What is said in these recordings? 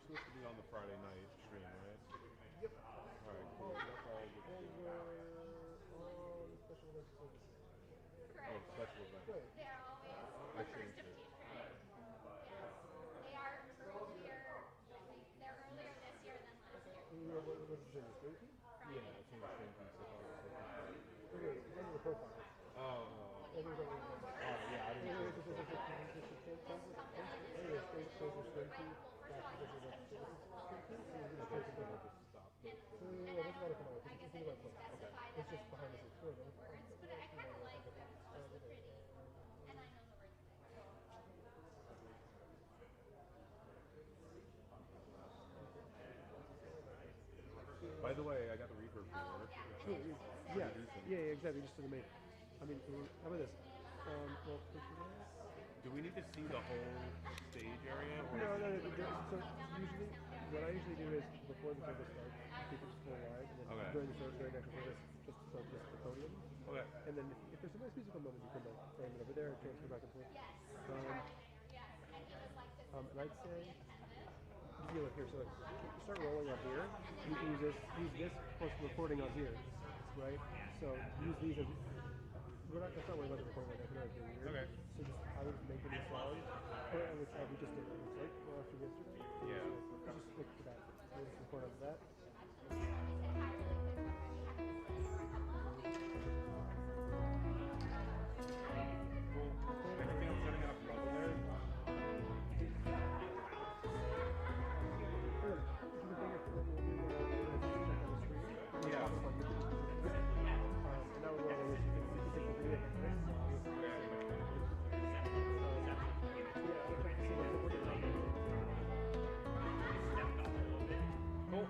we're supposed to be on the Friday night stream, right? Yep. All right, cool. That's all good. And we're on special events services. Oh, special event. Right. They're always I the first changed of it. June. Yes. They are earlier, I think they're earlier this year than last year. What did you say, the stream key? Yeah, I changed the stream piece. Okay, it's under the profile. Oh, It was under the yeah, I didn't know. Change the stream key back to the stream key. Stop. I guess I didn't specify that It's just behind the scenes. words, but I kind of like them. They're pretty. And I know the words. By the way, I got the reverb Oh, for yeah. Yeah, exactly. Just to the main. I mean, how about this? Well, Do we need to see the whole stage area? Or no. So usually, what I usually do is before the service starts, people just go live, and then Okay. during the service, during the actual service, just the podium. Okay. And then if there's a nice musical moment, you can like frame it over there and transfer back and forth. Yes. Yes. And he was like this. And I'd say, you feel it here. So you start rolling up here. You can use this plus recording up here, right? So use these as. That's not worried about the recording right now. Weird. Okay. So just I would make any sound, which we just did. It's like after yesterday. Yeah. So just stick to that. So just record of that. Anything I'm setting up front there? Yeah. And that was one of the issues. You can take the video from this. Cool.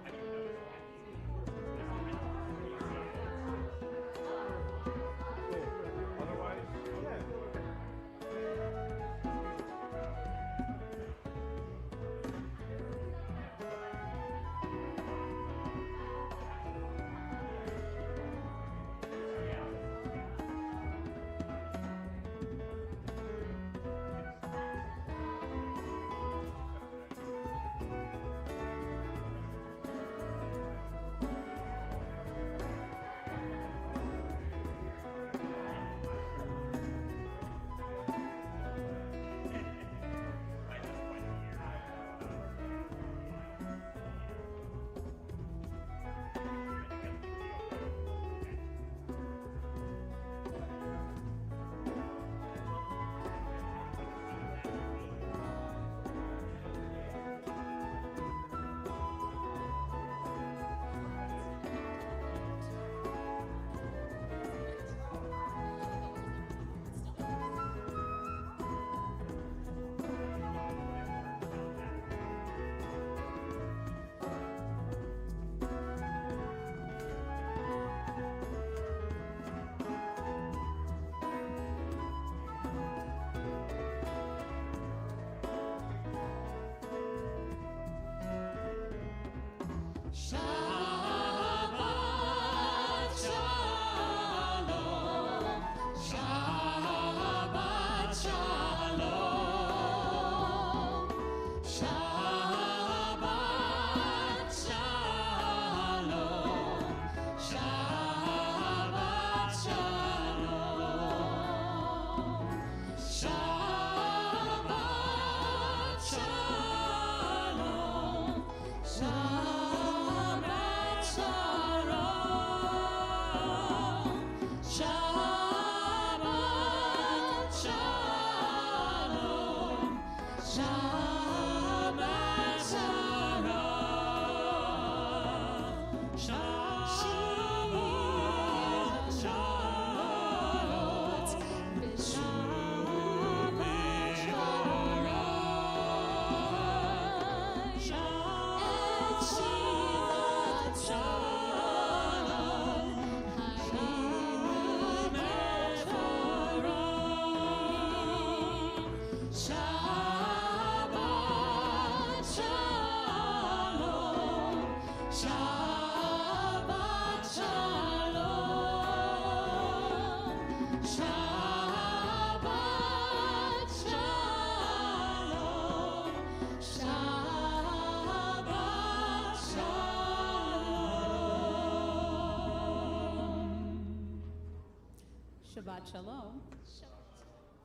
Shabbat Shalom.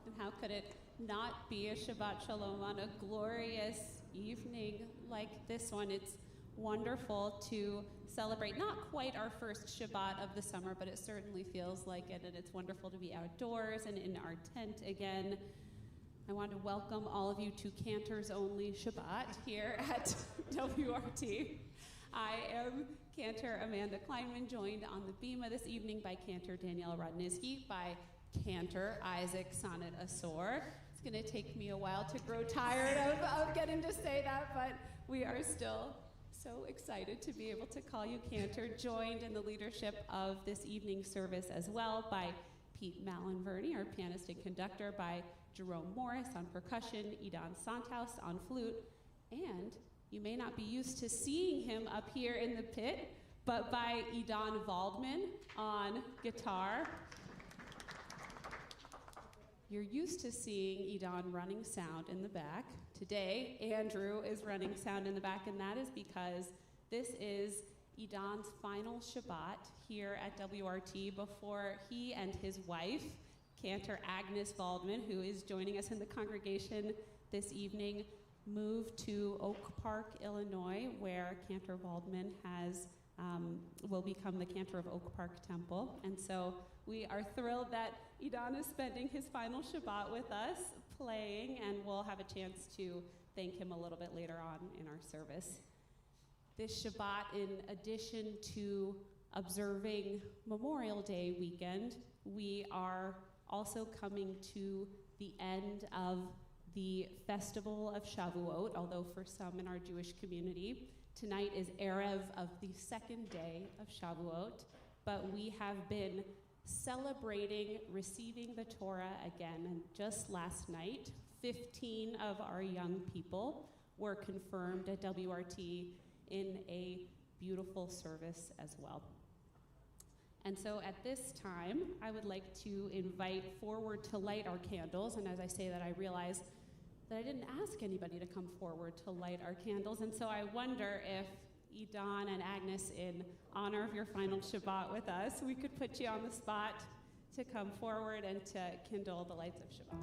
And how could it not be a Shabbat Shalom on a glorious evening like this one? It's wonderful to celebrate not quite our first Shabbat of the summer, but it certainly feels like it, and it's wonderful to be outdoors and in our tent again. I want to welcome all of you to Cantor's Only Shabbat here at WRT. I am Cantor Amanda Kleinman, joined on the bima this evening by Cantor Danielle Rodnitsky, by Cantor Isaac Sonnet Asor. It's going to take me a while to grow tired of getting to say that, but we are still so excited to be able to call you Cantor, joined in the leadership of this evening's service as well by Pete Mallenverney, our pianist and conductor, by Jerome Morris on percussion, Idan Santhaus on flute, and you may not be used to seeing him up here in the pit, but by Idan Waldman on guitar. You're used to seeing Idan running sound in the back. Today, Andrew is running sound in the back, and that is because this is Idan's final Shabbat here at WRT before he and his wife, Cantor Agnes Waldman, who is joining us in the congregation this evening, moved to Oak Park, Illinois, where Cantor Waldman will become the Cantor of Oak Park Temple. And so we are thrilled that Idan is spending his final Shabbat with us playing, and we'll have a chance to thank him a little bit later on in our service. This Shabbat, in addition to observing Memorial Day weekend, we are also coming to the end of the festival of Shavuot, although for some in our Jewish community, tonight is Erev of the second day of Shavuot, but we have been celebrating receiving the Torah again, and just last night, 15 of our young people were confirmed at WRT in a beautiful service as well. And so at this time, I would like to invite forward to light our candles, and as I say that, I realize that I didn't ask anybody to come forward to light our candles, and so I wonder if Idan and Agnes, in honor of your final Shabbat with us, we could put you on the spot to come forward and to kindle the lights of Shabbat.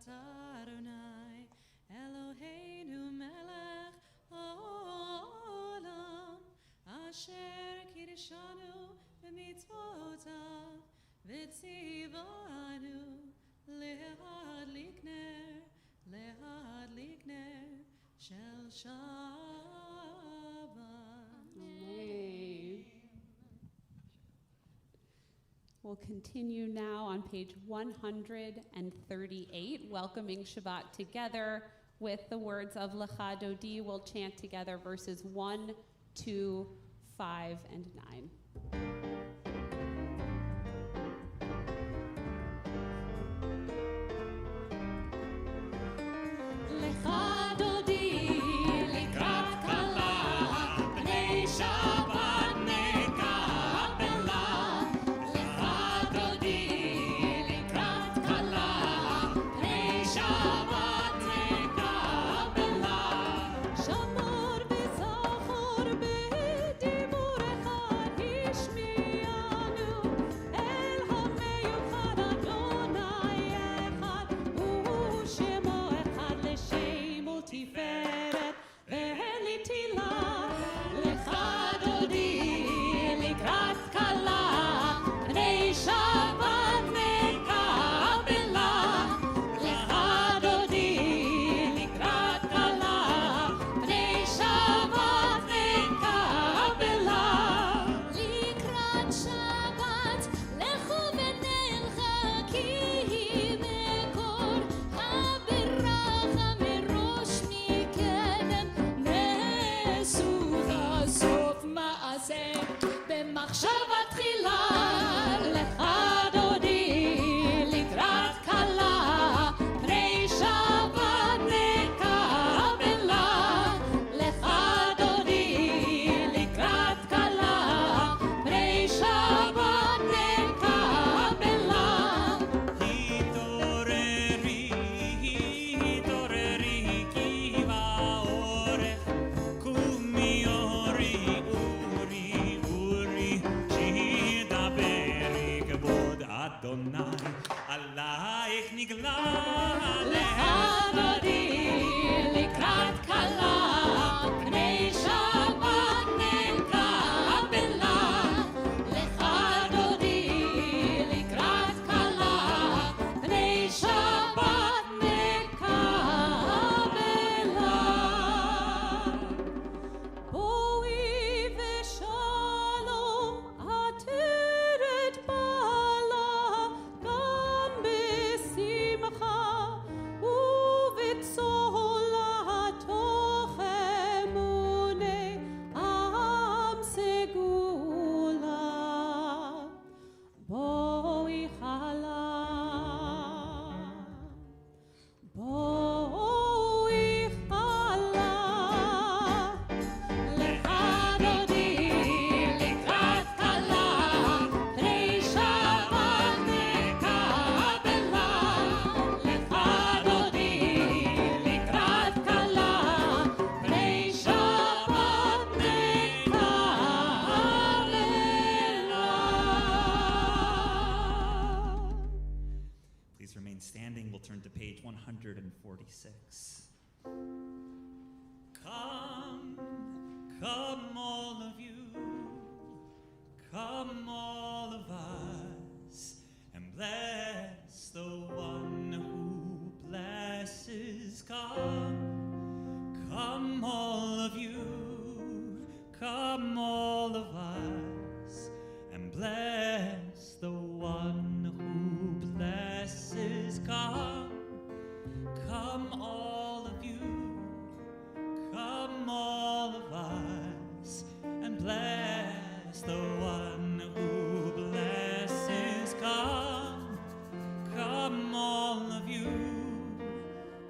Adonai Eloheinu melech haolam asher kiddushanu b'mitzvotav v'tzivanu lehadlik ner shel Shabbat. Amen. We'll continue now on page 138, welcoming Shabbat together with the words of Lecha Dodi. We'll chant together verses 1, 2, 5, and 9. Lecha Dodi likrat kala bnei Shabbat mekabela. Lecha Dodi likrat kala bnei Shabbat mekabela. Shamor v'zachor b'dibur echad hishmi come all of us, and bless the one who blesses. Come all of you, come all of us, and bless the one who blesses. Come all of you, come all of us, and bless the one who blesses. Come all of you,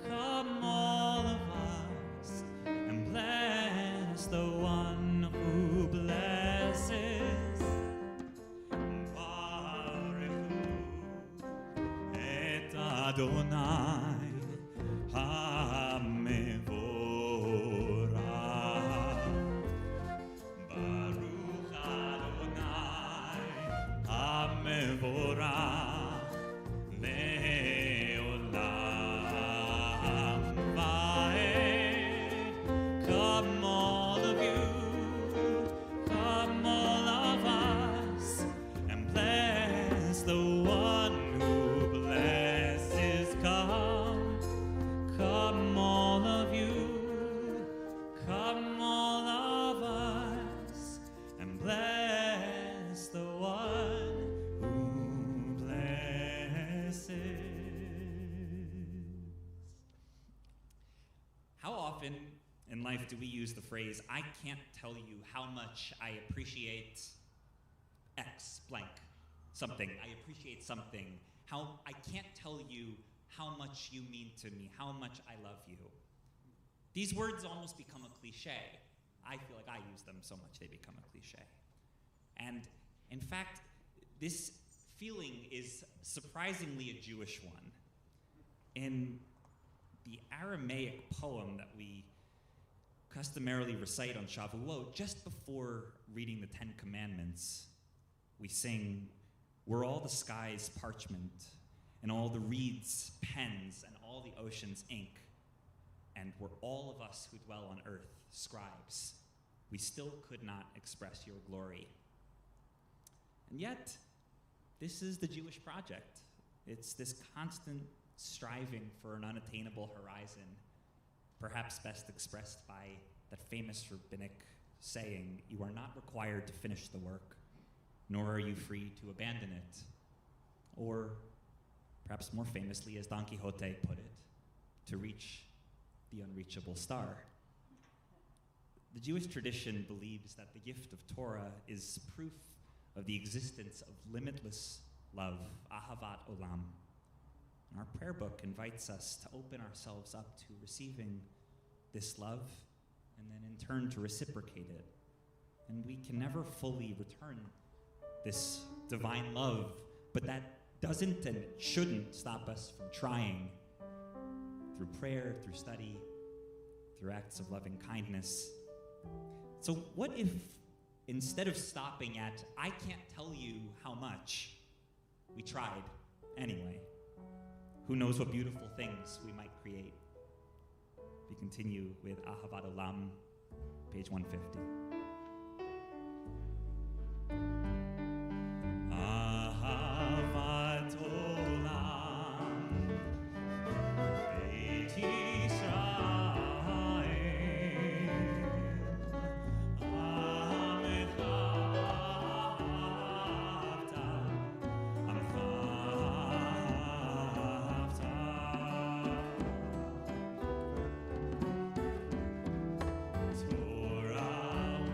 come all of us, and bless the one who blesses. Baruch et Adonai HaMevorach. Baruch Adonai HaMevorach le'olam va'ed. Come all of you, come all of us, and bless the one who blesses. Come all of you, come all of us, and bless the one who blesses. How often in life do we use the phrase, I can't tell you how much I appreciate X blank something. I appreciate something. I can't tell you how much you mean to me, how much I love you. These words almost become a cliche. I feel like I use them so much they become a cliche. And in fact, this feeling is surprisingly a Jewish one. In the Aramaic poem that we customarily recite on Shavuot, just before reading the Ten Commandments, we sing, "Were all the skies parchment, and all the reeds pens, and all the oceans ink, and were all of us who dwell on earth scribes, we still could not express your glory." And yet, this is the Jewish project. It's this constant striving for an unattainable horizon, perhaps best expressed by that famous rabbinic saying, "You are not required to finish the work, nor are you free to abandon it." Or, perhaps more famously, as Don Quixote put it, to reach the unreachable star. The Jewish tradition believes that the gift of Torah is proof of the existence of limitless love, ahavat olam. And our prayer book invites us to open ourselves up to receiving this love, and then in turn to reciprocate it. And we can never fully return this divine love, but that doesn't and shouldn't stop us from trying through prayer, through study, through acts of loving kindness. So what if, instead of stopping at, I can't tell you how much, we tried anyway? Who knows what beautiful things we might create? We continue with Ahavat Olam, page 150. Ahavat Olam, Beit Yisrael, Amecha Ahavta, Amecha Ahavta. Torah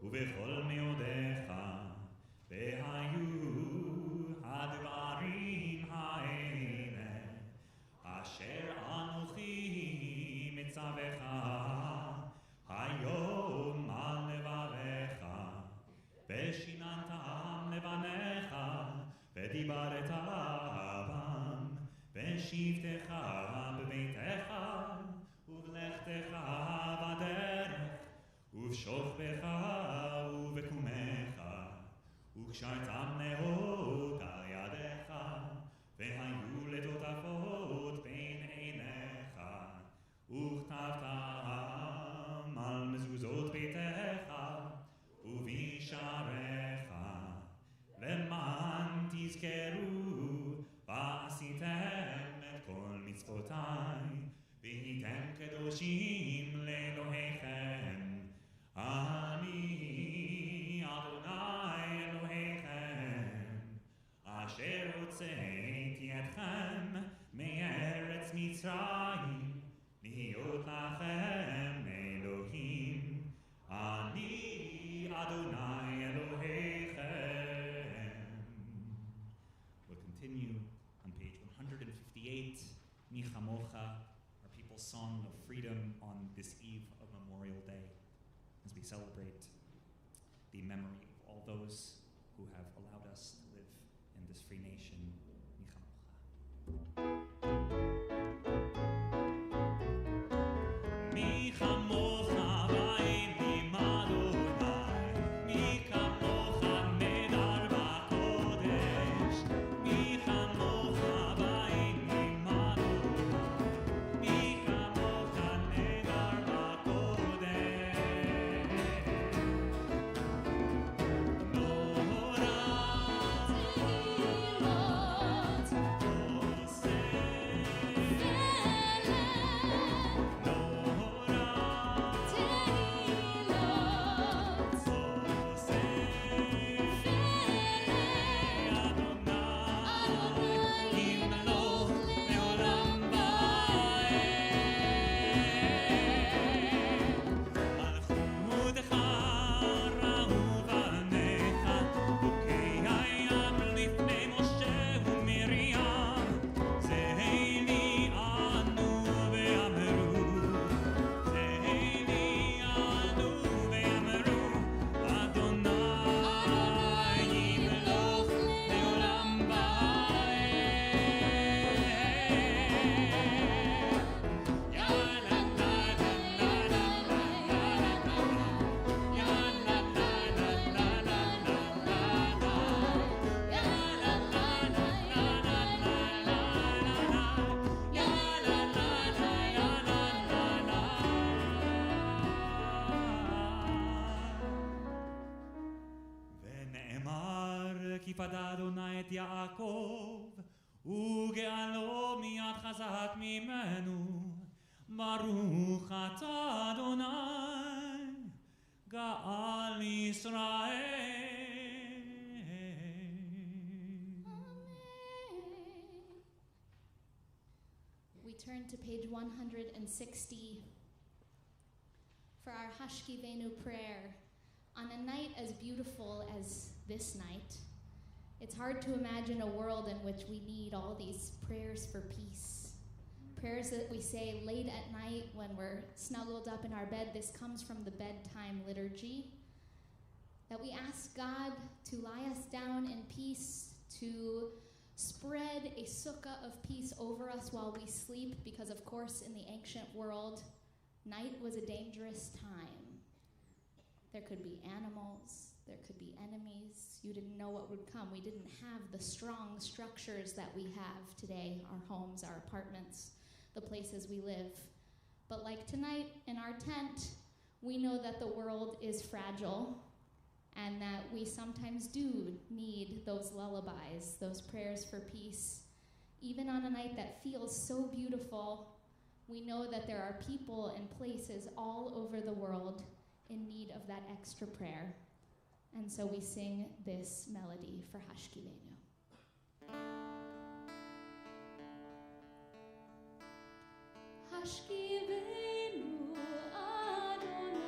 ובכל מאודיך, והיו הדברים האלה, אשר אנוכי מצווך היום על לבביך, ושיננתם לבניך, ודיברת בם, בשבתך בביתך, ובלכתך בדרך, ובשוכבך ובקומך, וקשרתם מאוד על ידיך, והיו לטוטפות בין עיניך, וכתבתם על מזוזות ביתך ובשעריך, למען תזכרו ועשיתם את כל מצוותיי, והייתם קדושים לאלוהיכם. אני אדוני אלוהיכם, אשר הוצאתי אתכם מארץ מצרים, להיות לכם אלוהים. אני אדוני אלוהיכם. We'll continue on page 158, Mi Chamocha, our people's song of freedom on this eve of Memorial Day, as we celebrate the memory of all those who have allowed us to live in this free nation. Mi Chamocha. Mi Chamocha ba'elim Adonai, mi Chamocha nedar ba'kodesh, mi Chamocha ba'elim Adonai, mi Chamocha nedar ba'kodesh. Nora פדה אדוני את יעקב, וגאלו מיד חזק ממנו. ברוך אתה אדוני, גאל ישראל. We turn to page 160 for our Hashkivenu prayer. On a night as beautiful as this night, it's hard to imagine a world in which we need all these prayers for peace. Prayers that we say late at night when we're snuggled up in our bed. This comes from the bedtime liturgy. That we ask God to lie us down in peace, to spread a sukkah of peace over us while we sleep, because of course in the ancient world, night was a dangerous time. There could be animals, there could be enemies. You didn't know what would come. We didn't have the strong structures that we have today, our homes, our apartments, the places we live. But like tonight in our tent, we know that the world is fragile and that we sometimes do need those lullabies, those prayers for peace. Even on a night that feels so beautiful, we know that there are people and places all over the world in need of that extra prayer. And so we sing this melody for Hashkivenu. Hashkivenu Adonai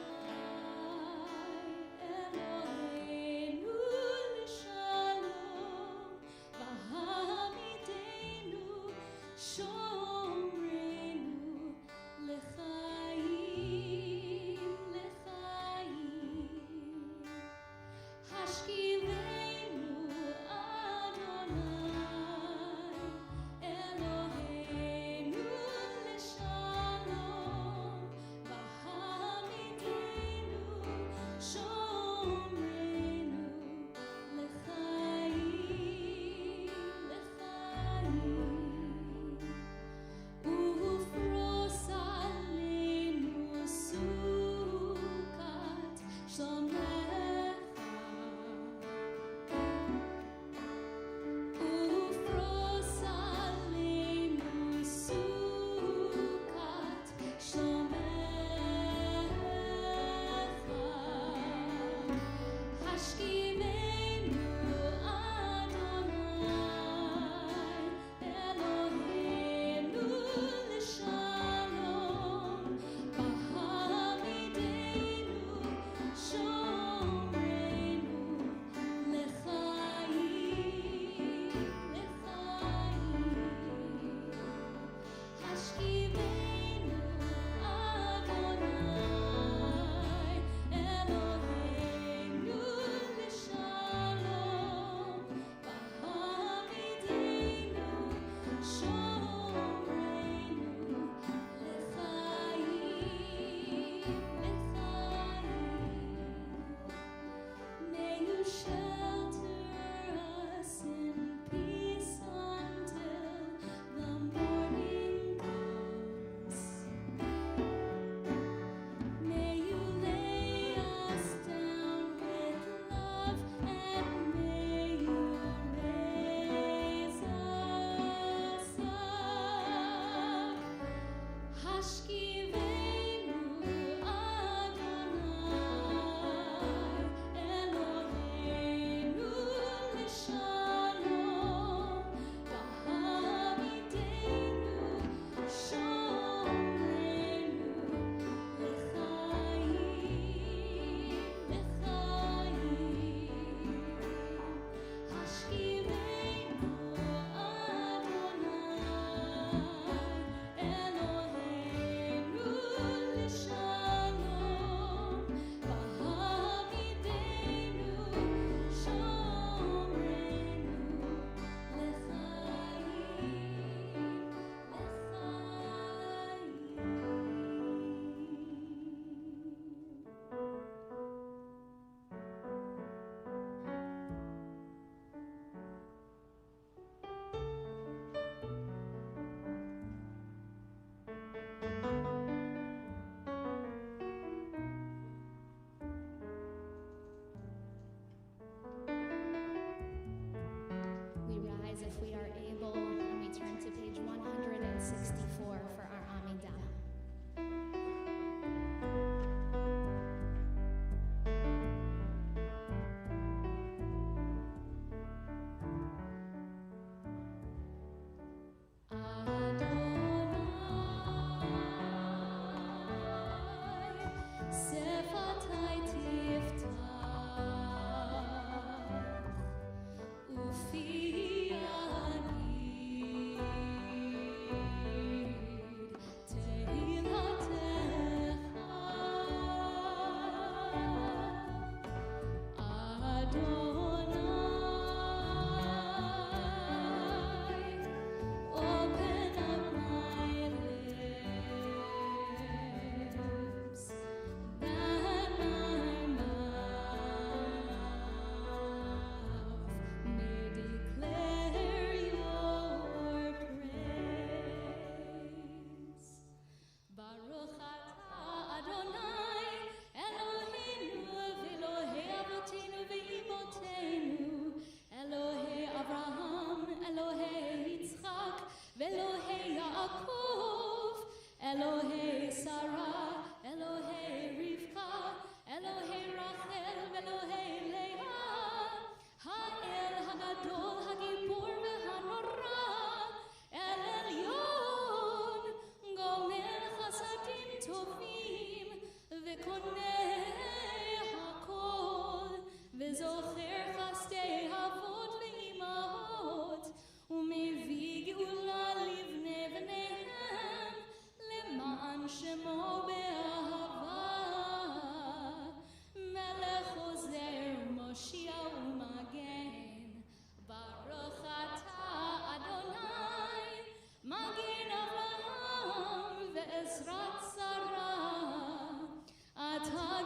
Ata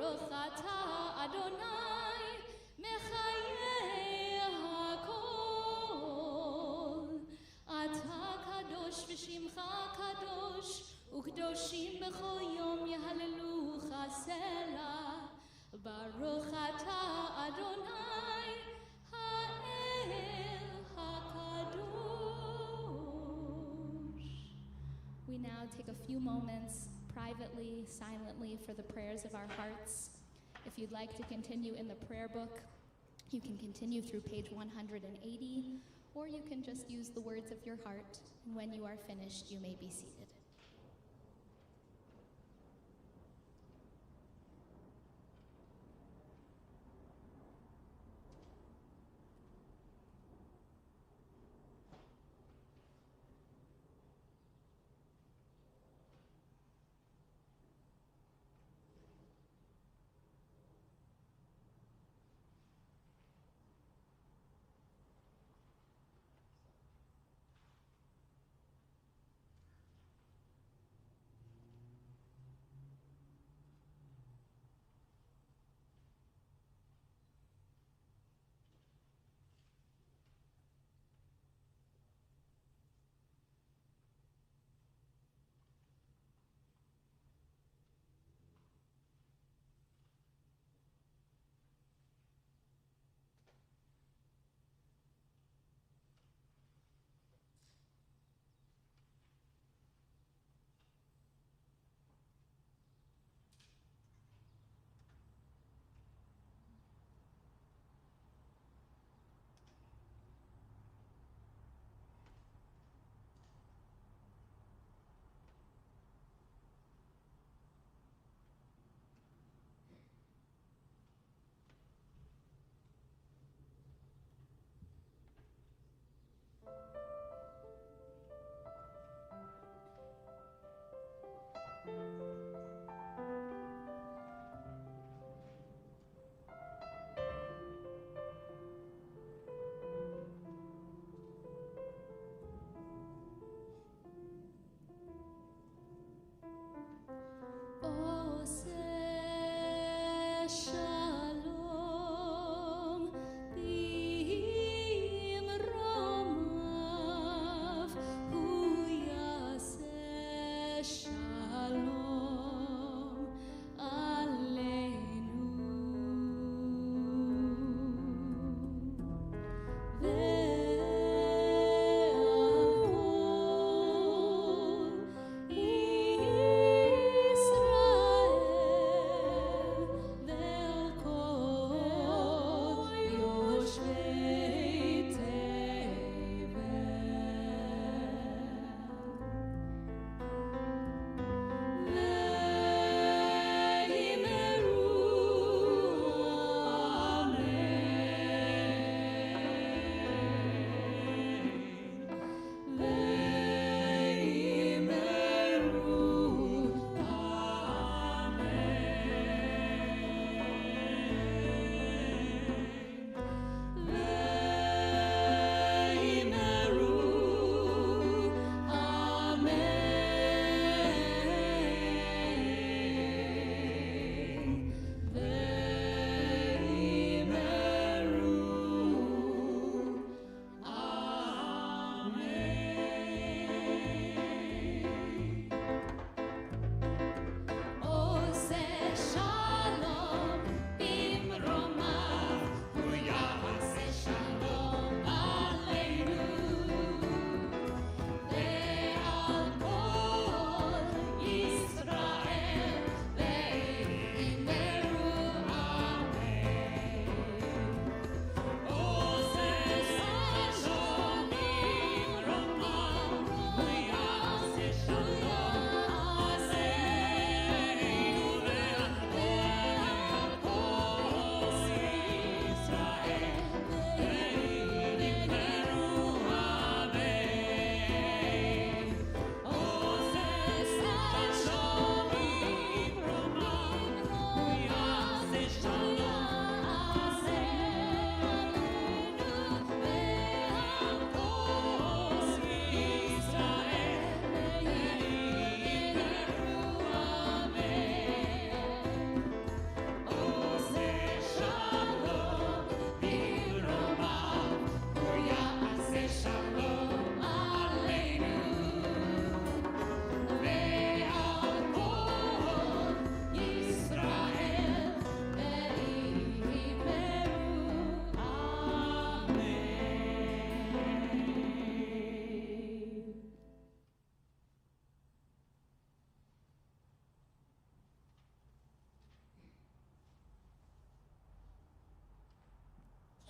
Baruch atah Adonai mechayeh hakol. Atah kadosh v'shimcha kadosh, u'kadoshim b'chol yom yehalelucha selah. Baruch atah Adonai ha'el hakadosh. We now take a few moments privately, silently, for the prayers of our hearts. If you'd like to continue in the prayer book, you can continue through page 180, or you can just use the words of your heart, and when you are finished, you may be seated.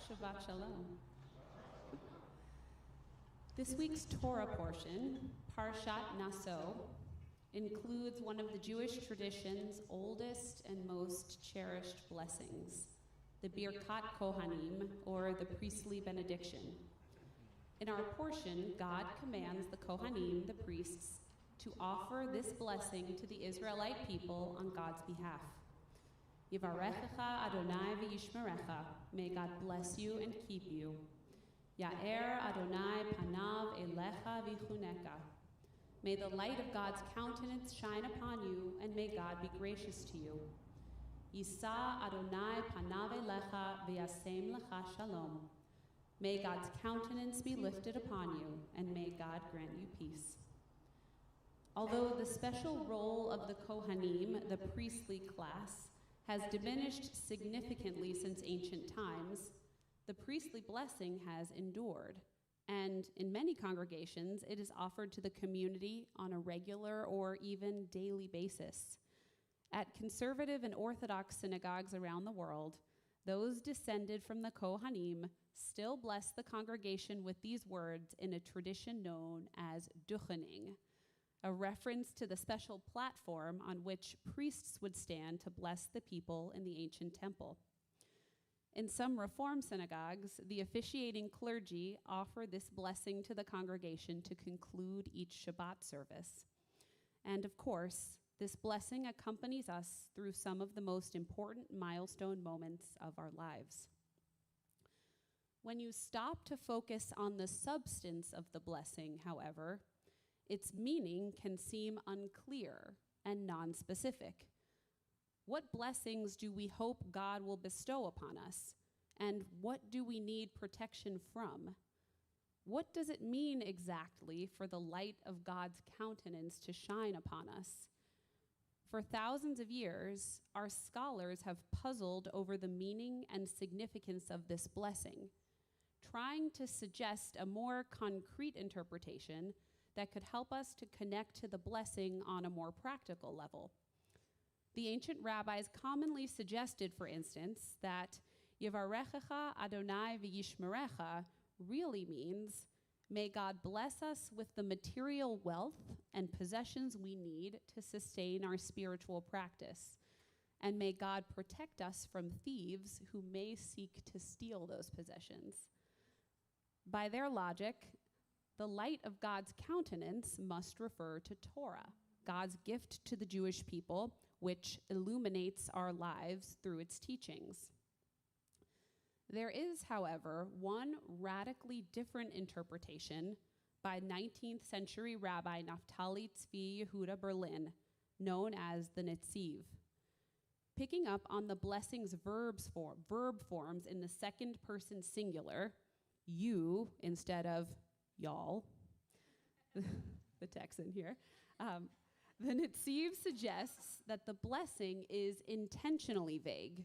Shabbat Shalom. This week's Torah portion, Parshat Naso, includes one of the Jewish tradition's oldest and most cherished blessings, the Birkat Kohanim, or the priestly benediction. In our portion, God commands the Kohanim, the priests, to offer this blessing to the Israelite people on God's behalf. Yivarechecha Adonai v'yishmerecha. May God bless you and keep you. Ya'er Adonai panav elecha v'chuneka. May the light of God's countenance shine upon you, and may God be gracious to you. Yisa Adonai panav elecha v'yasem lecha shalom. May God's countenance be lifted upon you, and may God grant you peace. Although the special role of the Kohanim, the priestly class, has diminished significantly since ancient times, the priestly blessing has endured, and in many congregations, it is offered to the community on a regular or even daily basis. At conservative and Orthodox synagogues around the world, those descended from the Kohanim still bless the congregation with these words in a tradition known as duchening, a reference to the special platform on which priests would stand to bless the people in the ancient temple. In some Reform synagogues, the officiating clergy offer this blessing to the congregation to conclude each Shabbat service. And of course, this blessing accompanies us through some of the most important milestone moments of our lives. When you stop to focus on the substance of the blessing, however, its meaning can seem unclear and nonspecific. What blessings do we hope God will bestow upon us? And what do we need protection from? What does it mean exactly for the light of God's countenance to shine upon us? For thousands of years, our scholars have puzzled over the meaning and significance of this blessing, trying to suggest a more concrete interpretation that could help us to connect to the blessing on a more practical level. The ancient rabbis commonly suggested, for instance, that Yivarechecha Adonai v'yishmerecha really means, may God bless us with the material wealth and possessions we need to sustain our spiritual practice, and may God protect us from thieves who may seek to steal those possessions. By their logic, the light of God's countenance must refer to Torah, God's gift to the Jewish people, which illuminates our lives through its teachings. There is, however, one radically different interpretation by 19th century Rabbi Naftali Tzvi Yehuda Berlin, known as the Netziv. Picking up on the blessing's verb forms in the second person singular, you instead of y'all, the Texan here, the Netziv suggests that the blessing is intentionally vague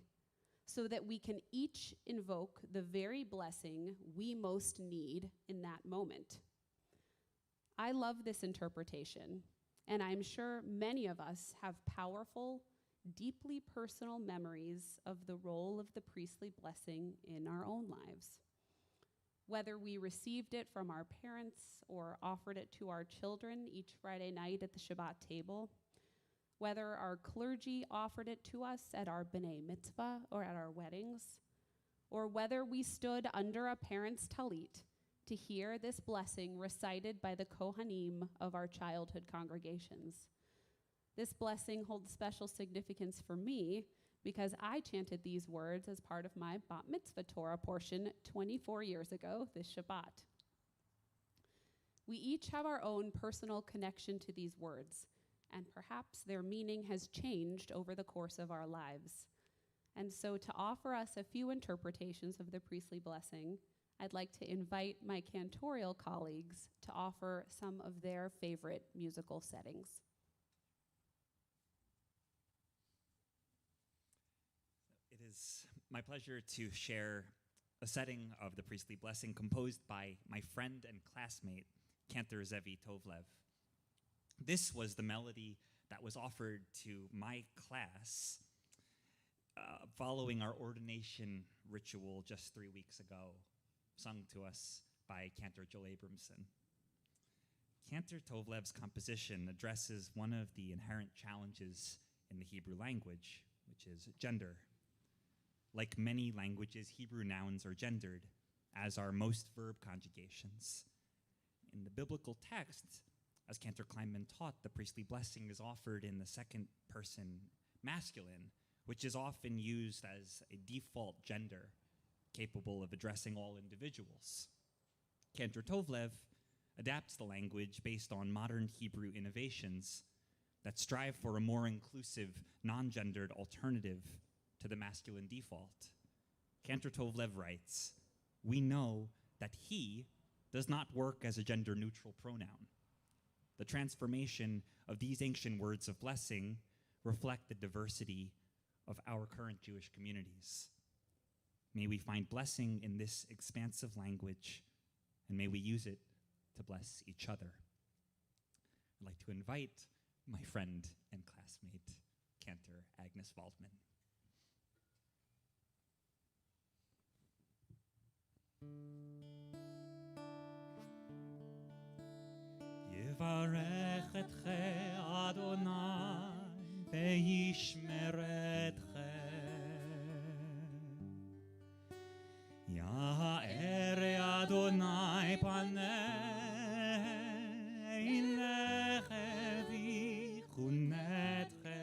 so that we can each invoke the very blessing we most need in that moment. I love this interpretation, and I'm sure many of us have powerful, deeply personal memories of the role of the priestly blessing in our own lives. Whether we received it from our parents or offered it to our children each Friday night at the Shabbat table, whether our clergy offered it to us at our B'nai Mitzvah or at our weddings, or whether we stood under a parent's talit to hear this blessing recited by the Kohanim of our childhood congregations. This blessing holds special significance for me because I chanted these words as part of my Bat Mitzvah Torah portion 24 years ago this Shabbat. We each have our own personal connection to these words, and perhaps their meaning has changed over the course of our lives. And so to offer us a few interpretations of the priestly blessing, I'd like to invite my cantorial colleagues to offer some of their favorite musical settings. It is my pleasure to share a setting of the priestly blessing composed by my friend and classmate, Cantor Zevi Tovlev. This was the melody that was offered to my class following our ordination ritual just 3 weeks ago, sung to us by Cantor Joel Abramson. Cantor Tovlev's composition addresses one of the inherent challenges in the Hebrew language, which is gender. Like many languages, Hebrew nouns are gendered, as are most verb conjugations. In the biblical text, as Cantor Kleinman taught, the priestly blessing is offered in the second person masculine, which is often used as a default gender capable of addressing all individuals. Cantor Tovlev adapts the language based on modern Hebrew innovations that strive for a more inclusive, non-gendered alternative to the masculine default. Cantor Tovlev writes, "We know that he does not work as a gender-neutral pronoun. The transformation of these ancient words of blessing reflect the diversity of our current Jewish communities. May we find blessing in this expansive language, and may we use it to bless each other." I'd like to invite my friend and classmate, Cantor Agnes Waldman. Yevarech etche Adonai ve'yishmeretche. Ya'er Adonai panei leche v'chunetche.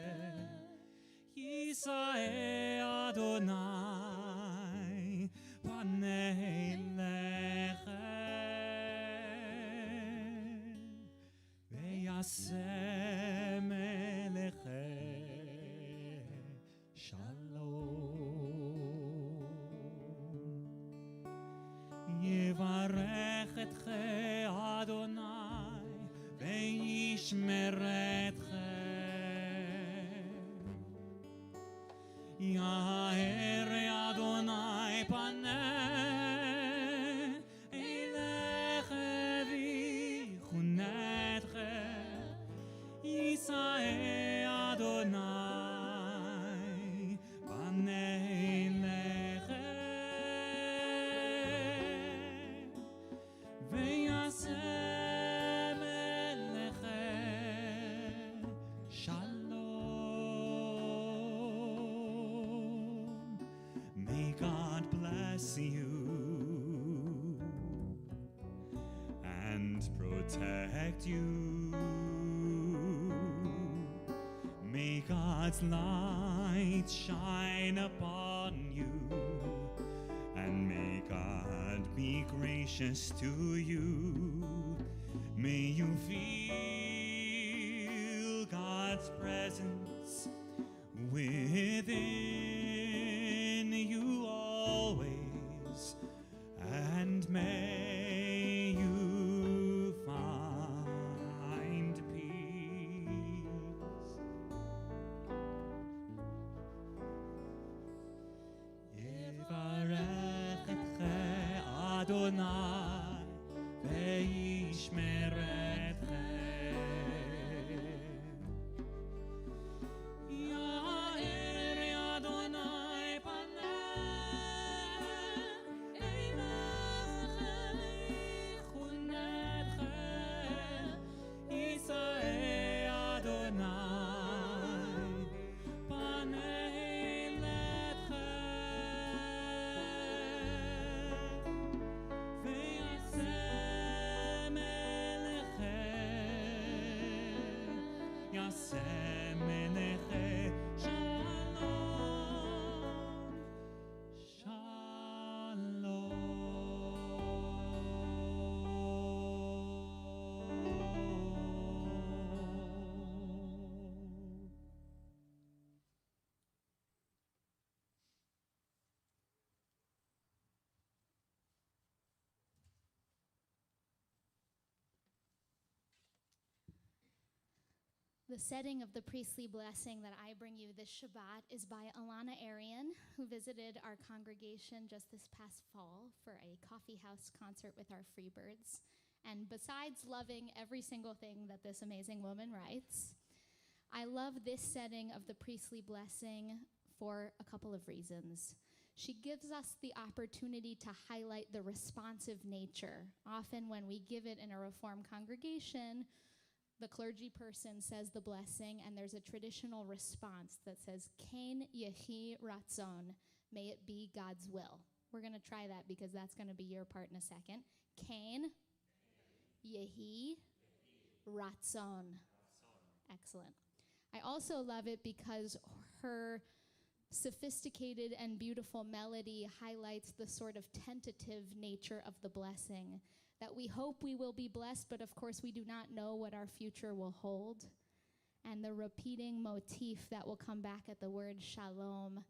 Yisa'e Adonai panei leche. Ve'yaseh meleche shalom. Yevarech etche Adonai ve'yishmeretche. Ya'er Adonai panei leche v'chunetche. Yisa'e Adonai panei leche. Ve'yaseh meleche shalom. May God bless you and protect you. May God's light shine upon you, and may God be gracious to you. May you feel God's presence within you always, and may you find peace. Yevarech etche Adonai ve'yishmeretche. Ya'er Adonai panei leche v'chunetche. Yisa'e Adonai panei leche. Ve'yaseh meleche, yaseh meleche shalom, shalom. The setting of the priestly blessing that I bring you this Shabbat is by Alana Arian, who visited our congregation just this past fall for a coffee house concert with our Freebirds. And besides loving every single thing that this amazing woman writes, I love this setting of the priestly blessing for a couple of reasons. She gives us the opportunity to highlight the responsive nature. Often when we give it in a Reformed congregation, the clergy person says the blessing, and there's a traditional response that says, Ken yehi ratzon, may it be God's will. We're going to try that because that's going to be your part in a second. Ken yehi ratzon. Excellent. I also love it because her sophisticated and beautiful melody highlights the sort of tentative nature of the blessing, that we hope we will be blessed, but of course we do not know what our future will hold. And the repeating motif that will come back at the word shalom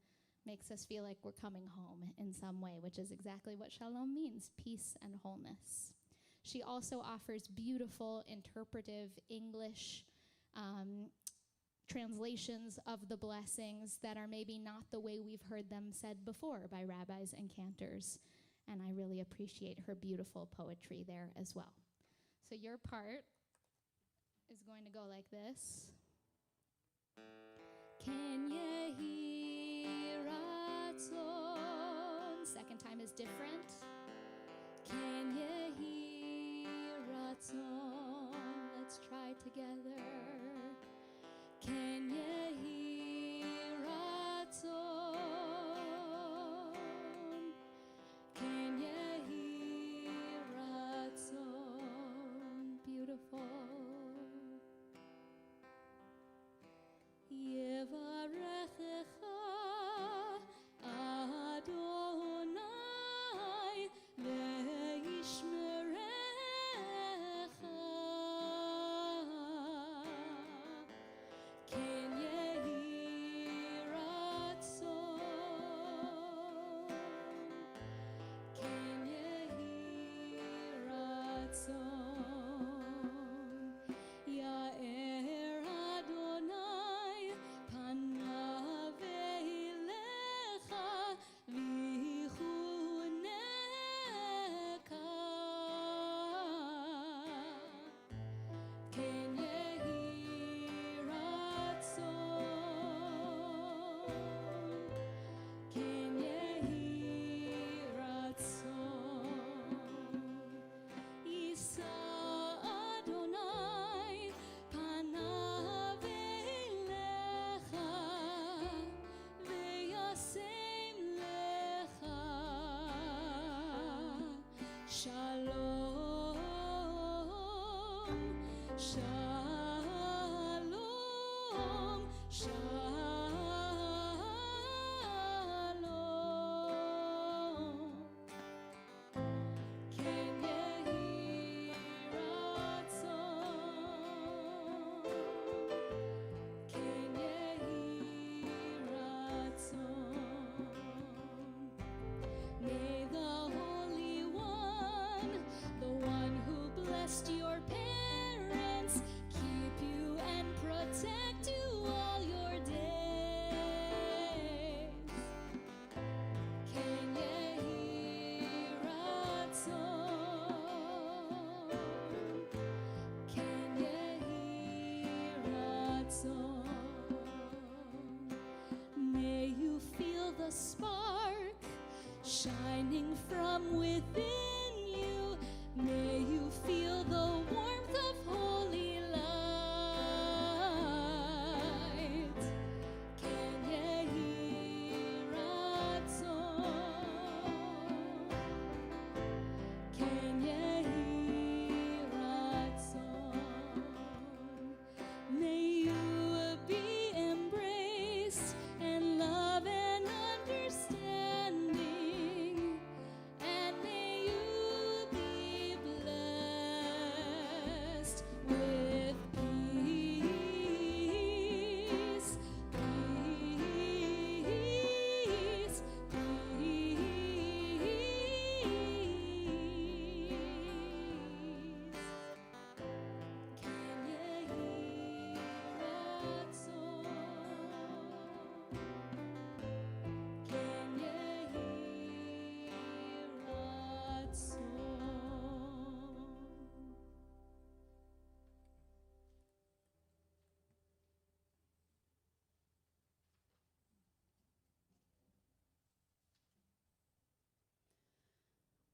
makes us feel like we're coming home in some way, which is exactly what shalom means, peace and wholeness. She also offers beautiful interpretive English translations of the blessings that are maybe not the way we've heard them said before by rabbis and cantors. And I really appreciate her beautiful poetry there as well. So your part is going to go like this. Ken yehi ratzon. Second time is different. Ken yehi ratzon. Let's try together. Ken yehi ratzon. Ken yehi ratzon. Beautiful. Yevarechecha Adonai leishmerecha. Ken yehi ratzon. Ken yehi ratzon. Ya'er Adonai panav elecha v'yichuneka. Ken yehi ratzon. Ken yehi ratzon. Yisa Adonai panav elecha v'yasem lecha shalom, shalom, shalom. Ken yehi ratzon. Ken yehi ratzon. May the Holy One, the one who blessed your parents, keep you and protect you all your days. Ken yehi ratzon. Ken yehi ratzon. May you feel the spark shining from within you. May you feel the warmth of holy light. Ken yehi ratzon. Ken yehi ratzon. May you be embraced and love and understanding, and may you be blessed.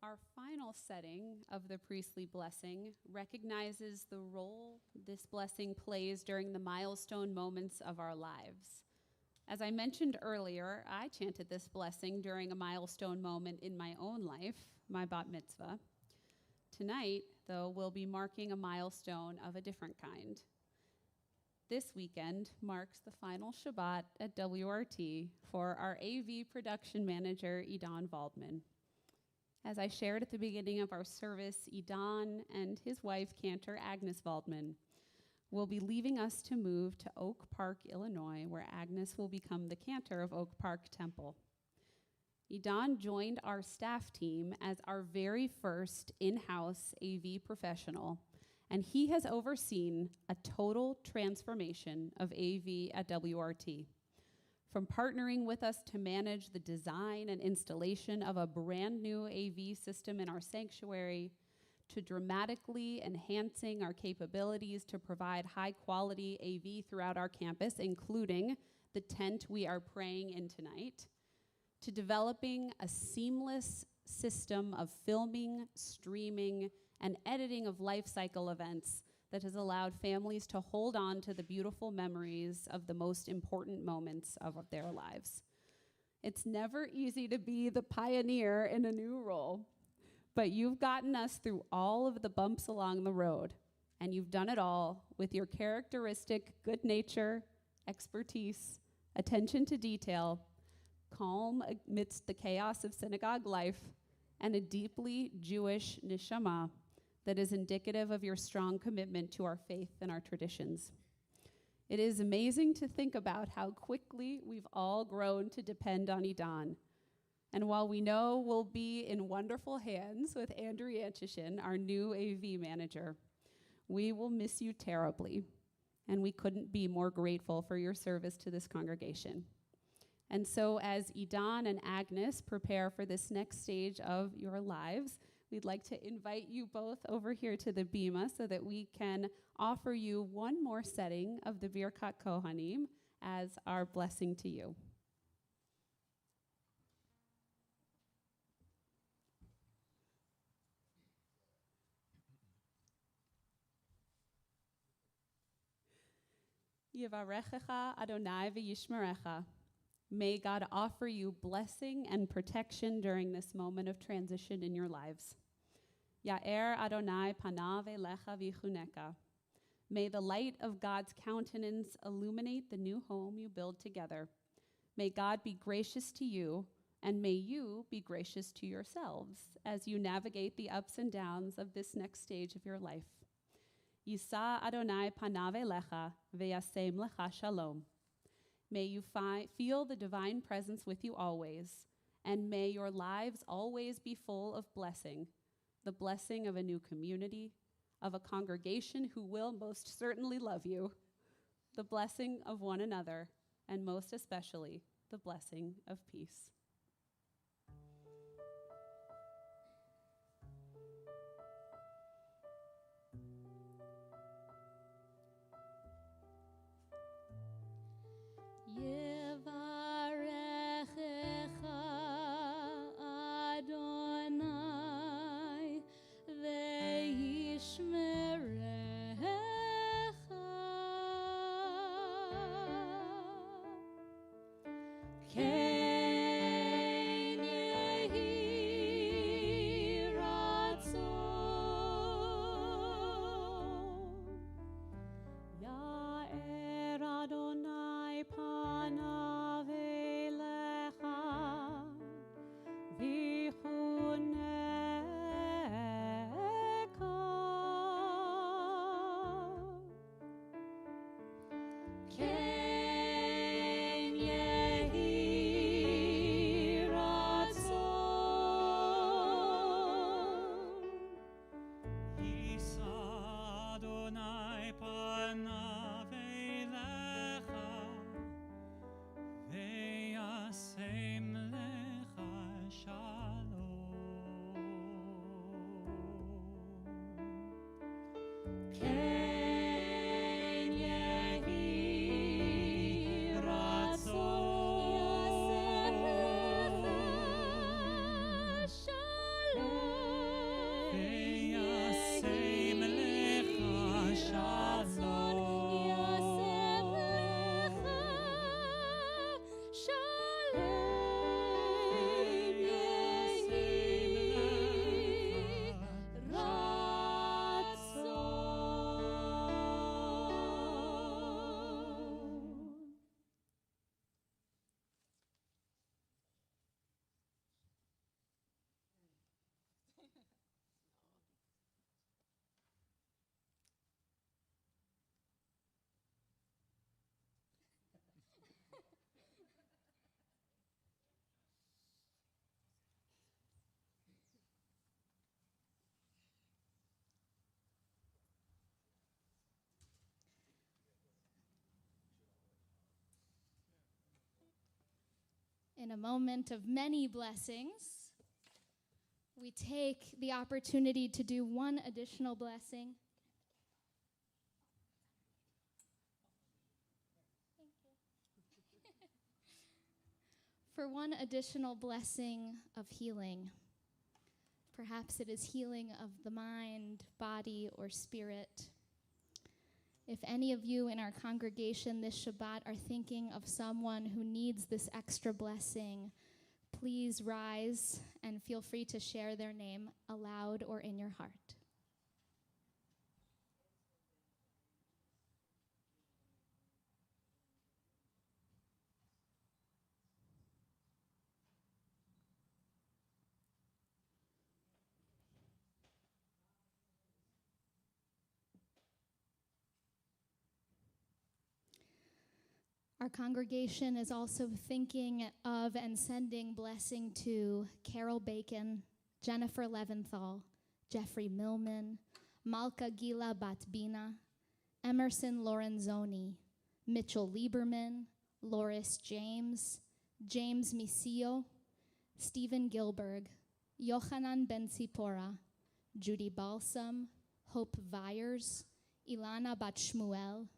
Our final setting of the priestly blessing recognizes the role this blessing plays during the milestone moments of our lives. As I mentioned earlier, I chanted this blessing during a milestone moment in my own life, my bat mitzvah. Tonight, though, we'll be marking a milestone of a different kind. This weekend marks the final Shabbat at WRT for our AV production manager, Idan Waldman. As I shared at the beginning of our service, Idan and his wife, cantor Agnes Waldman, will be leaving us to move to Oak Park, Illinois, where Agnes will become the cantor of Oak Park Temple. Idan joined our staff team as our very first in-house AV professional, and he has overseen a total transformation of AV at WRT. From partnering with us to manage the design and installation of a brand new AV system in our sanctuary, to dramatically enhancing our capabilities to provide high-quality AV throughout our campus, including the tent we are praying in tonight, to developing a seamless system of filming, streaming, and editing of life cycle events that has allowed families to hold on to the beautiful memories of the most important moments of their lives. It's never easy to be the pioneer in a new role, but you've gotten us through all of the bumps along the road, and you've done it all with your characteristic good nature, expertise, attention to detail, calm amidst the chaos of synagogue life, and a deeply Jewish neshama that is indicative of your strong commitment to our faith and our traditions. It is amazing to think about how quickly we've all grown to depend on Idan. And while we know we'll be in wonderful hands with Andrew Yanchishin, our new AV manager, we will miss you terribly, and we couldn't be more grateful for your service to this congregation. And so as Idan and Agnes prepare for this next stage of your lives, we'd like to invite you both over here to the bima so that we can offer you one more setting of the Birkat Kohanim as our blessing to you. Yivarechecha Adonai v'yishmerecha. May God offer you blessing and protection during this moment of transition in your lives. Ya'er Adonai panav elecha v'chuneka. May the light of God's countenance illuminate the new home you build together. May God be gracious to you, and may you be gracious to yourselves as you navigate the ups and downs of this next stage of your life. Yisa Adonai panav elecha v'yasem lecha shalom. May you feel the divine presence with you always, and may your lives always be full of blessing, the blessing of a new community, of a congregation who will most certainly love you, the blessing of one another, and most especially, the blessing of peace. Adonai ve'yishmerecha. Kedesh in a moment of many blessings, we take the opportunity to do one additional blessing. Thank you. For one additional blessing of healing. Perhaps it is healing of the mind, body, or spirit. If any of you in our congregation this Shabbat are thinking of someone who needs this extra blessing, please rise and feel free to share their name aloud or in your heart. Our congregation is also thinking of and sending blessing to Carol Bacon, Jennifer Leventhal, Jeffrey Millman, Malka Gila Batbina, Emerson Lorenzoni, Mitchell Lieberman, Loris James, James Misillo, Stephen Gilberg, Yohanan Ben Tzipora, Judy Balsam, Hope Vyers, Ilana Bat Shmuel,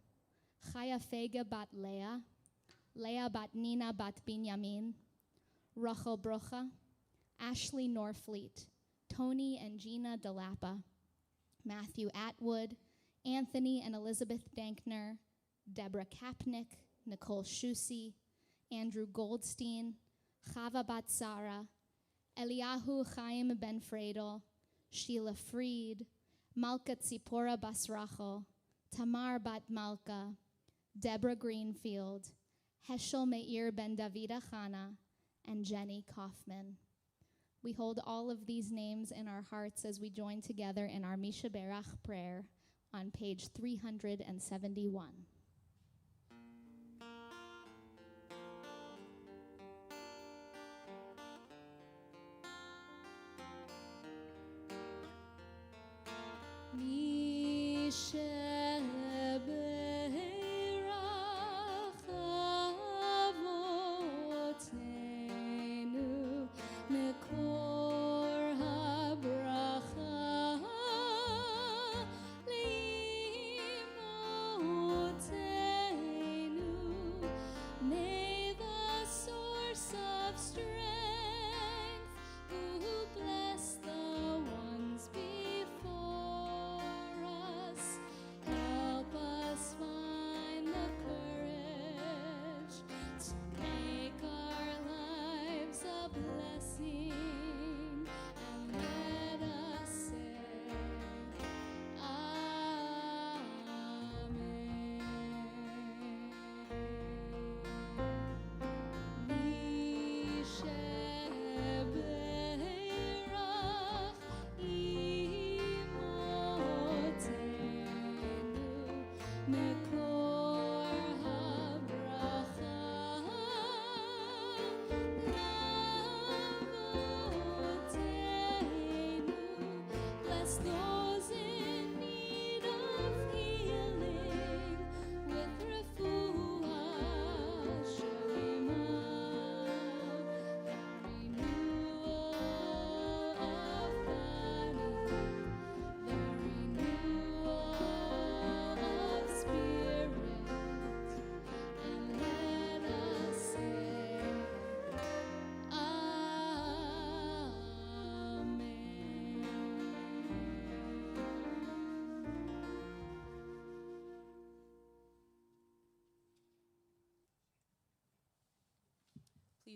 Chaya Fega Bat Leah, Leah Bat Nina Bat Binyamin, Rachel Brocha, Ashley Norfleet, Tony and Gina DeLappa, Matthew Atwood, Anthony and Elizabeth Dankner, Deborah Kapnick, Nicole Shusi, Andrew Goldstein, Chava Bat Sara, Eliyahu Chaim Ben Fredel, Sheila Freed, Malka Tzipora Bas Rachel, Tamar Bat Malka, Deborah Greenfield, Heschel Meir Ben Davida Chana, and Jenny Kaufman. We hold all of these names in our hearts as we join together in our Misha Berach prayer on page 371. Misha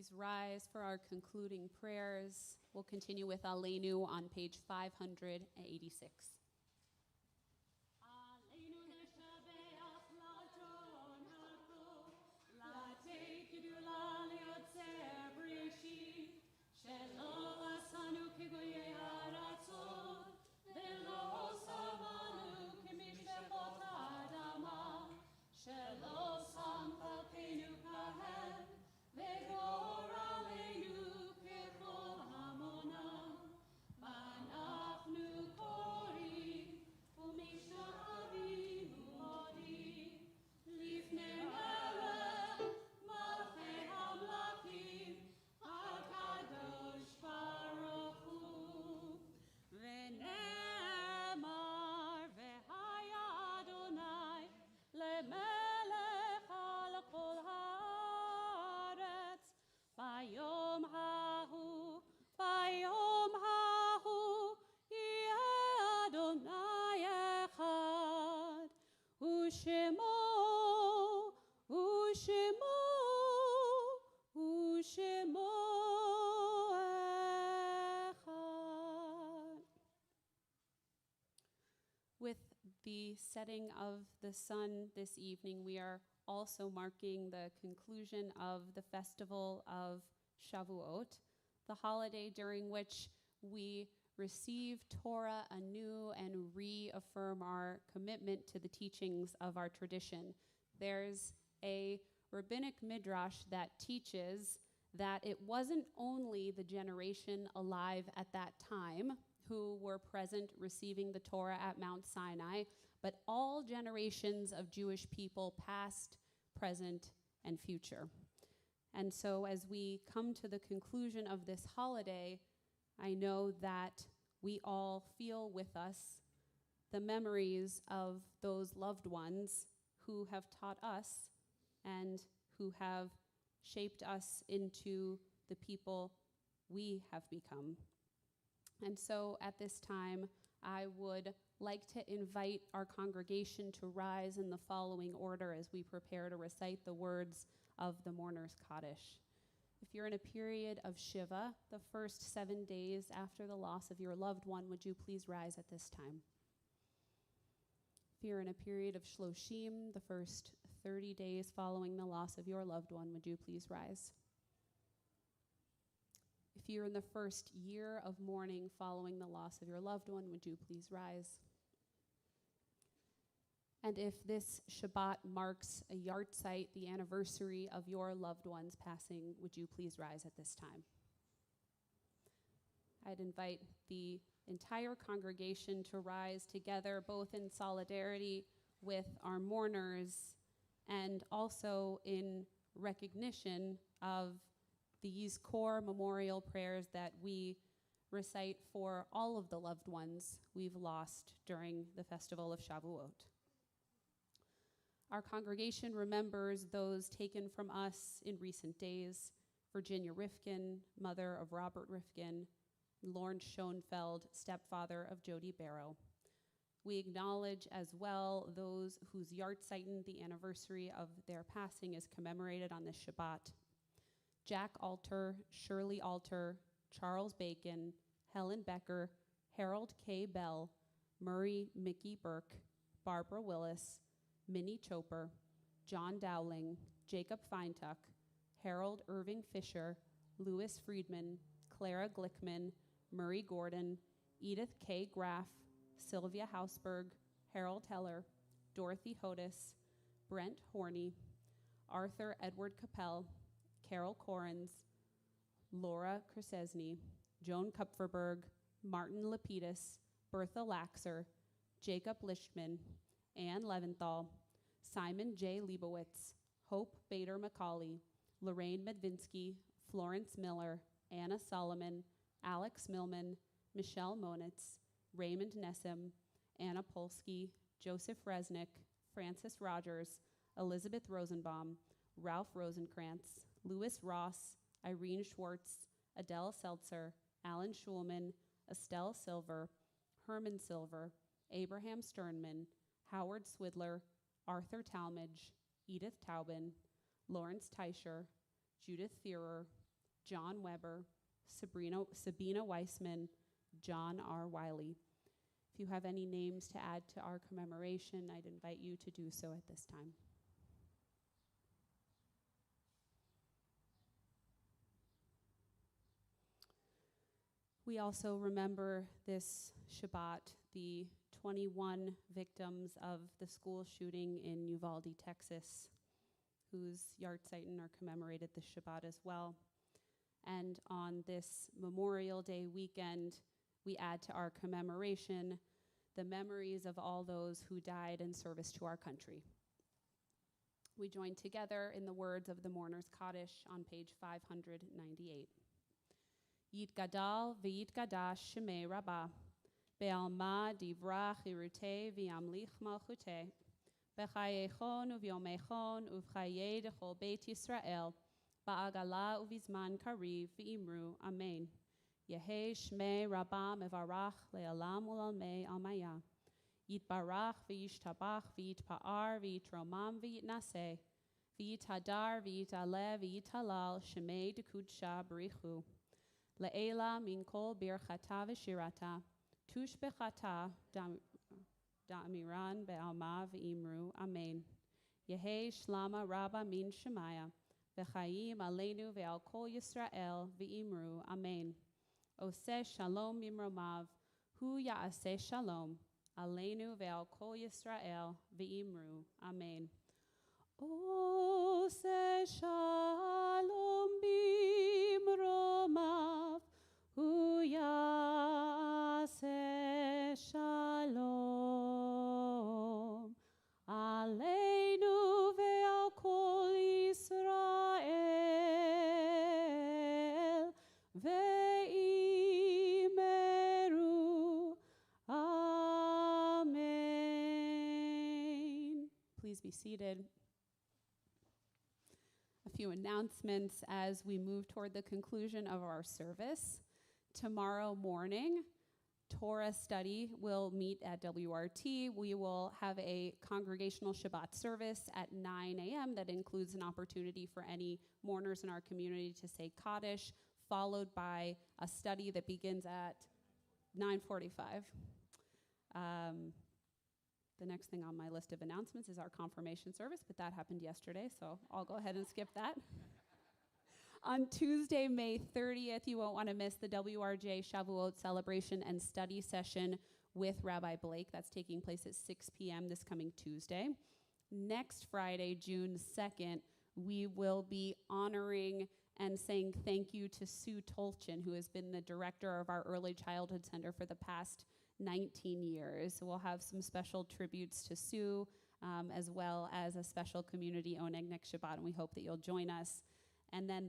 Please rise for our concluding prayers. We'll continue with Aleinu on page 586. Vanachnu kori the setting of the sun this evening, we are also marking the conclusion of the festival of Shavuot, the holiday during which we receive Torah anew and reaffirm our commitment to the teachings of our tradition. There's a rabbinic midrash that teaches that it wasn't only the generation alive at that time who were present receiving the Torah at Mount Sinai, but all generations of Jewish people, past, present, and future. And so as we come to the conclusion of this holiday, I know that we all feel with us the memories of those loved ones who have taught us and who have shaped us into the people we have become. And so at this time, I would like to invite our congregation to rise in the following order as we prepare to recite the words of the Mourner's Kaddish. If you're in a period of Shiva, the first 7 days after the loss of your loved one, would you please rise at this time? If you're in a period of Shloshim, the first 30 days following the loss of your loved one, would you please rise? If you're in the first year of mourning following the loss of your loved one, would you please rise? And if this Shabbat marks a yahrzeit, the anniversary of your loved one's passing, would you please rise at this time? I'd invite the entire congregation to rise together, both in solidarity with our mourners and also in recognition of these core memorial prayers that we recite for all of the loved ones we've lost during the festival of Shavuot. Our congregation remembers those taken from us in recent days: Virginia Rifkin, mother of Robert Rifkin, Lawrence Schoenfeld, stepfather of Jody Barrow. We acknowledge as well those whose yahrzeit, the anniversary of their passing, is commemorated on this Shabbat: Jack Alter, Shirley Alter, Charles Bacon, Helen Becker, Harold K. Bell, Murray Mickey Burke, Barbara Willis, Minnie Choper, John Dowling, Jacob Feintuck, Harold Irving Fisher, Louis Friedman, Clara Glickman, Murray Gordon, Edith K. Graff, Sylvia Hausberg, Harold Heller, Dorothy Hodis, Brent Horney, Arthur Edward Capel, Carol Corrins, Laura Krasesny, Joan Kupferberg, Martin Lapidus, Bertha Laxer, Jacob Lichtman, Ann Leventhal, Simon J. Leibowitz, Hope Bader McCauley, Lorraine Medvinsky, Florence Miller, Anna Solomon, Alex Millman, Michelle Monitz, Raymond Nessim, Anna Polsky, Joseph Resnick, Francis Rogers, Elizabeth Rosenbaum, Ralph Rosenkrantz, Louis Ross, Irene Schwartz, Adele Seltzer, Alan Schulman, Estelle Silver, Herman Silver, Abraham Sternman, Howard Swidler, Arthur Talmadge, Edith Taubin, Lawrence Teicher, Judith Thierer, John Weber, Sabina Weissman, John R. Wiley. If you have any names to add to our commemoration, I'd invite you to do so at this time. We also remember this Shabbat the 21 victims of the school shooting in Uvalde, Texas, whose yahrzeit are commemorated this Shabbat as well. And on this Memorial Day weekend, we add to our commemoration the memories of all those who died in service to our country. We join together in the words of the Mourner's Kaddish on page 598. Yitgadal v'yitgadash shemei Rabbah, be'alma divrach irute v'yamlich malchute, b'chayechon uvyomechon uv'chayei dechol beit Yisrael, ba'agala uvizman kariv v'imru amen. Yehe shmei Rabbah mevarach le'alam u'lalmei almaya. Yitbarach v'yishtabach v'yitpa'ar v'yitromam v'yitnaseh, v'yithadar v'yitaleh v'yitalal shemei dekudsha b'richu. Le'ela min kol birchata v'shirata, tush bechata Da'amiran be'alma v'imru. Amen. Yehi shlama rabba min shemaya. V'chayim aleinu ve'al kol Yisrael v'imru. Amen. Oseh shalom mimromav. Hu ya'aseh shalom. Aleinu ve'al kol Yisrael v'imru. Amen. Oseh shalom bimromav. Hu ya'aseh shalom. Aleinu ve'al kol Yisrael ve'imeru. Amen. Please be seated. A few announcements as we move toward the conclusion of our service. Tomorrow morning, Torah study will meet at WRT. We will have a congregational Shabbat service at 9 a.m. that includes an opportunity for any mourners in our community to say Kaddish, followed by a study that begins at 9:45. The next thing on my list of announcements is our confirmation service, but that happened yesterday, so I'll go ahead and skip that. On Tuesday, May 30th, you won't want to miss the WRJ Shavuot celebration and study session with Rabbi Blake. That's taking place at 6 p.m. this coming Tuesday. Next Friday, June 2nd, we will be honoring and saying thank you to Sue Tolchin, who has been the director of our Early Childhood Center for the past 19 years. So we'll have some special tributes to Sue, as well as a special community oneg next Shabbat, and we hope that you'll join us. And then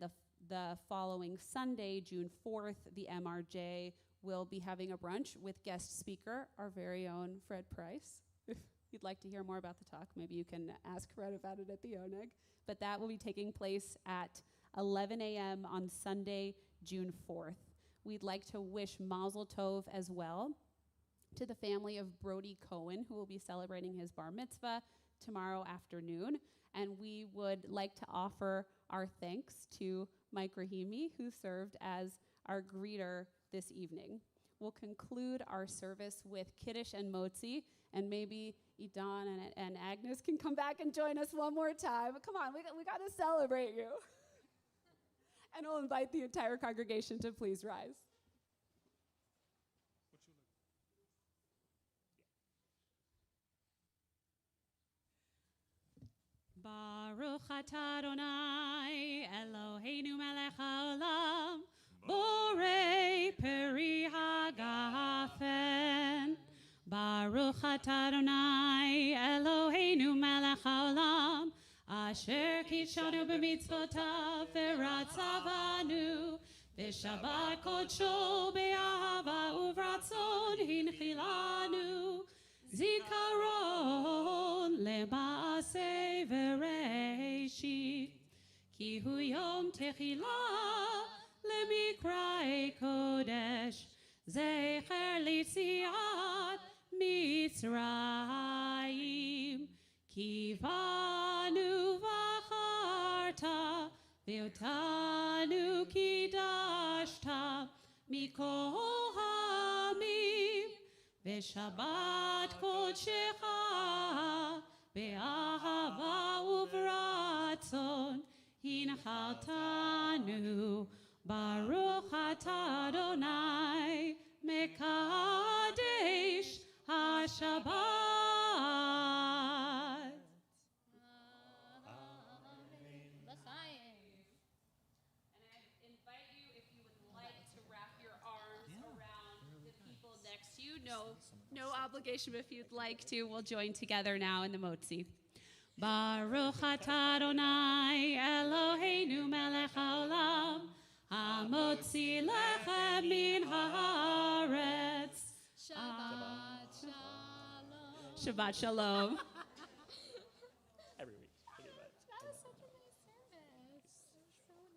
the following Sunday, June 4th, the MRJ will be having a brunch with guest speaker, our very own Fred Price. If you'd like to hear more about the talk, maybe you can ask Fred about it at the oneg. But that will be taking place at 11 a.m. on Sunday, June 4th. We'd like to wish Mazel Tov as well to the family of Brody Cohen, who will be celebrating his bar mitzvah tomorrow afternoon. And we would like to offer our thanks to Mike Rahimi, who served as our greeter this evening. We'll conclude our service with Kiddush and Motzi, and maybe Idan and Agnes can come back and join us one more time. Come on, we got to celebrate you. And we'll invite the entire congregation to please rise. Baruch atah Adonai Eloheinu melech haolam borei peri hagafen. Baruch atah Adonai Eloheinu melech haolam asher kidshanu b'mitzvotav v'ratzavanu v'shabbat kodsho be'ahava uvratzon hinchilanu. Zikaron le'maaseh v'reishit ki hu yom techila lemikra'ei kodesh zecher litziat Mitzrayim ki vanu v'acharta ve'otanu kidashta mikol hamim V'shabbat kodshecha be'ahava uvratzon hinchaltanu. Baruch atah Adonai mekadesh haShabbat. No obligation, but if you'd like to, we'll join together now in the Motzi. Baruch atah Adonai Eloheinu melech haolam hamotzi lechem min haaretz. Shabbat shalom. Shabbat shalom. Every week. Pretty much. That was such a nice service. So nice.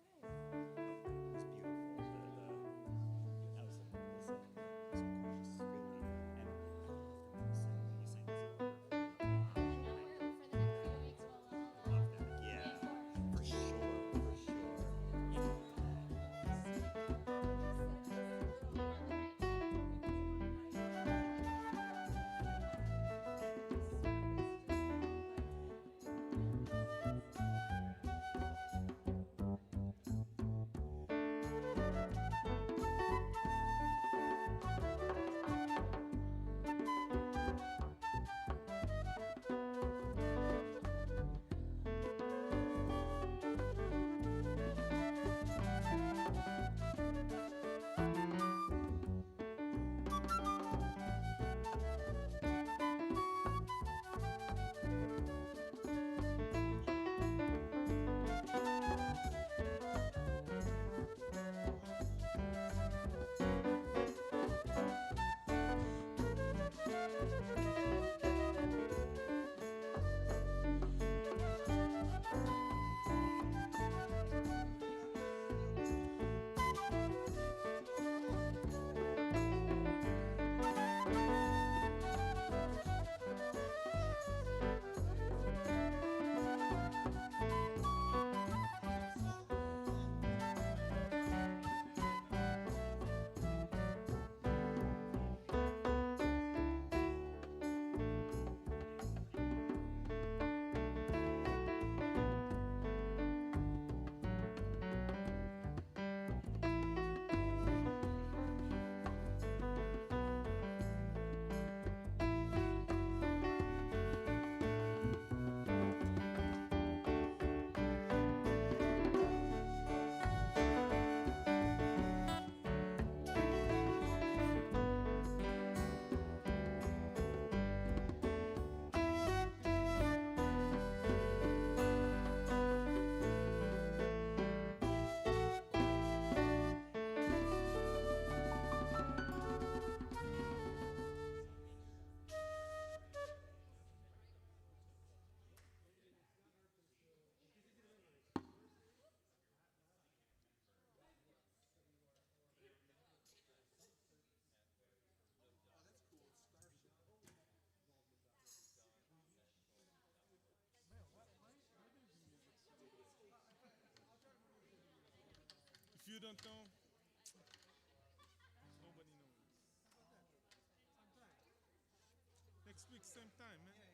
If you don't know, nobody knows. Next week, same time, man.